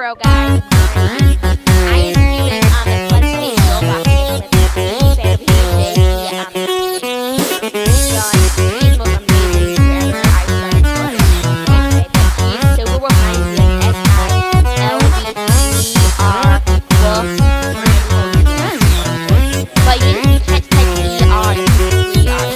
tomorrow, guys. I am doing the Let's Play Roblox with he's the most amazing YouTuber ever. I started he's super behind the SILVER but you can't type ER if you ER.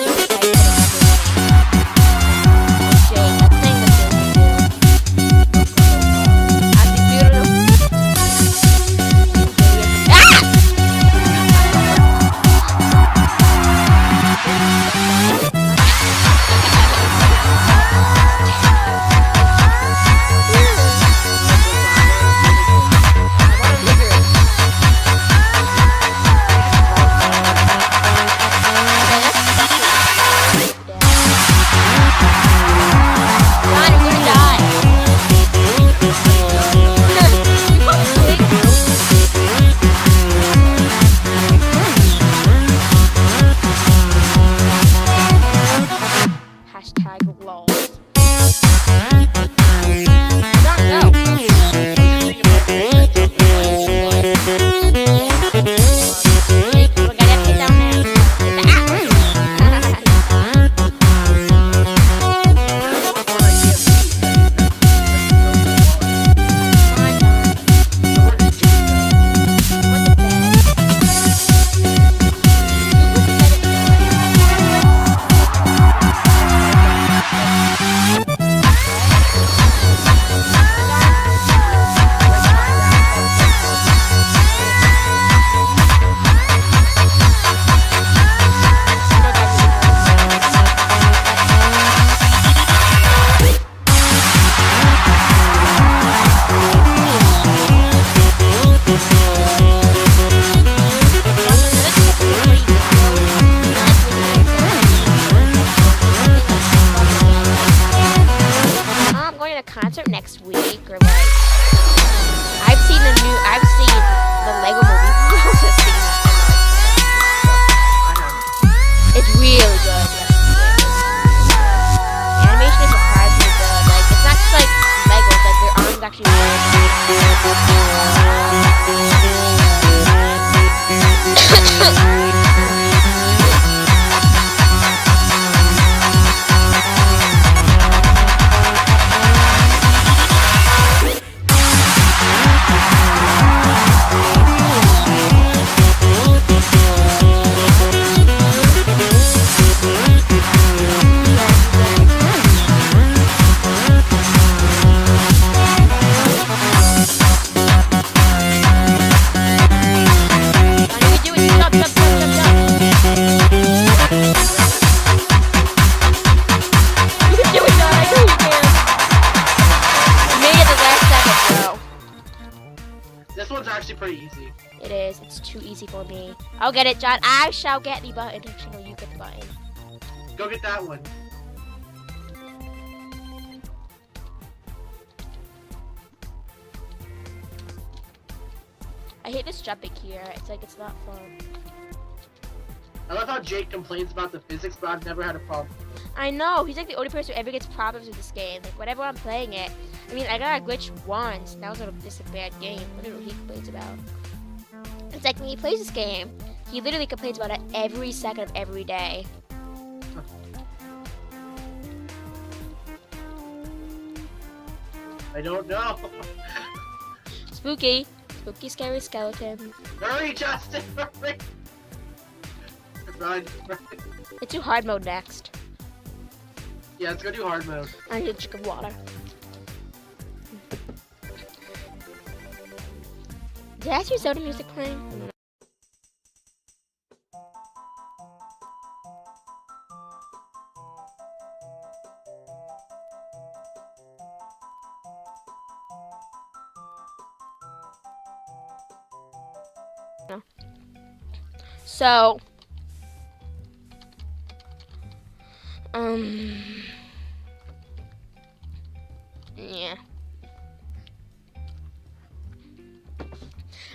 Concert next week, or like I've seen the Lego movie. Just seen that. It's really good. Animation is surprisingly good. Like it's not just like Legos. Like their arms actually actually pretty easy. It is. It's too easy for me. I'll get it, John. I shall get the button. Actually, no, you get the button. Go get that one. I hate this jumping here. It's like it's not fun. I love how Jake complains about the physics, but I've never had a problem. I know. He's like the only person who ever gets problems with this game. Like, whenever I'm playing it. I mean, I got a glitch once. That was just a bad game. I don't know what he complains about. It's like when he plays this game, he literally complains about it every second of every day. I don't know. Spooky. Spooky, scary skeleton. Hurry, Justin! Hurry! Run, run. Let's do hard mode next. Yeah, let's go do hard mode. I need a drink of water. Did I ask you Zelda music playing? No. So, yeah.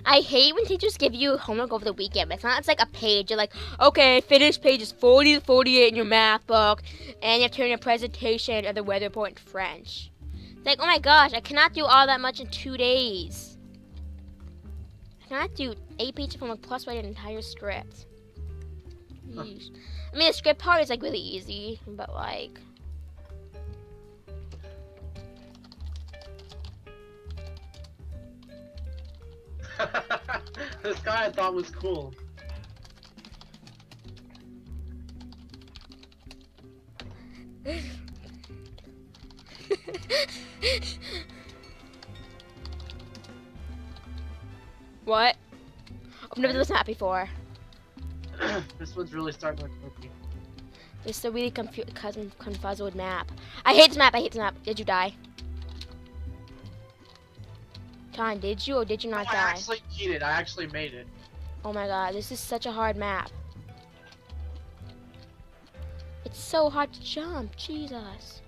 I hate when teachers give you homework over the weekend. It's not, it's like a page. You're like, okay, finish pages 40 to 48 in your math book, and you have to turn in a presentation of the weather report in French. Like, oh my gosh, I cannot do all that much in 2 days. I cannot do 8 pages from a plus write an entire script. Yeesh. I mean, the script part is like really easy, but like. This guy I thought was cool. What? I've never done this map before. This one's really starting to look tricky. It's a really confuzzled map. I hate this map. I hate this map. Did you die? John, did you or did you not I die? actually made it. I actually made it. Oh my god, this is such a hard map. It's so hard to jump. Jesus.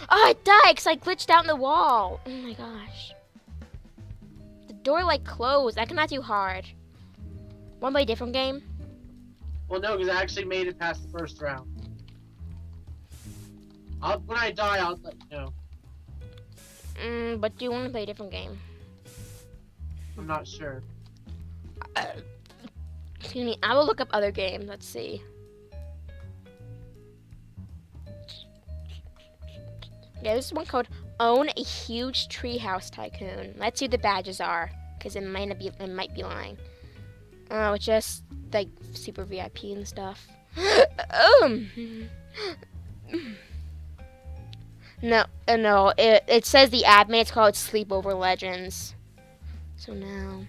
Oh, I died because I glitched out in the wall. Oh my gosh. The door like closed. I cannot do hard. Wanna play a different game? Well, no, because I actually made it past the first round. When I die, I'll let you know. But do you want to play a different game? I'm not sure. Excuse me, I will look up other games. Let's see. Yeah, this is one called Own a Huge Treehouse Tycoon. Let's see what the badges are, because it might be lying. Oh, it's just like super VIP and stuff. No, no. It says the admin. It's called Sleepover Legends. So now,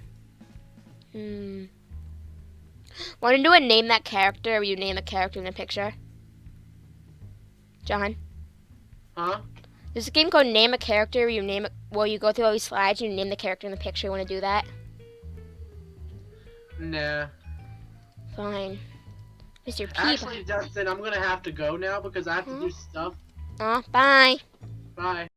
want to do a name that character? Where you name a character in the picture? John. Huh? There's a game called Name a Character. Where you name it. Well, you go through all these slides. And you name the character in the picture. You want to do that? Nah. Fine. Mr. P. Actually, Justin, I'm gonna have to go now because I have to do stuff. Bye. Bye.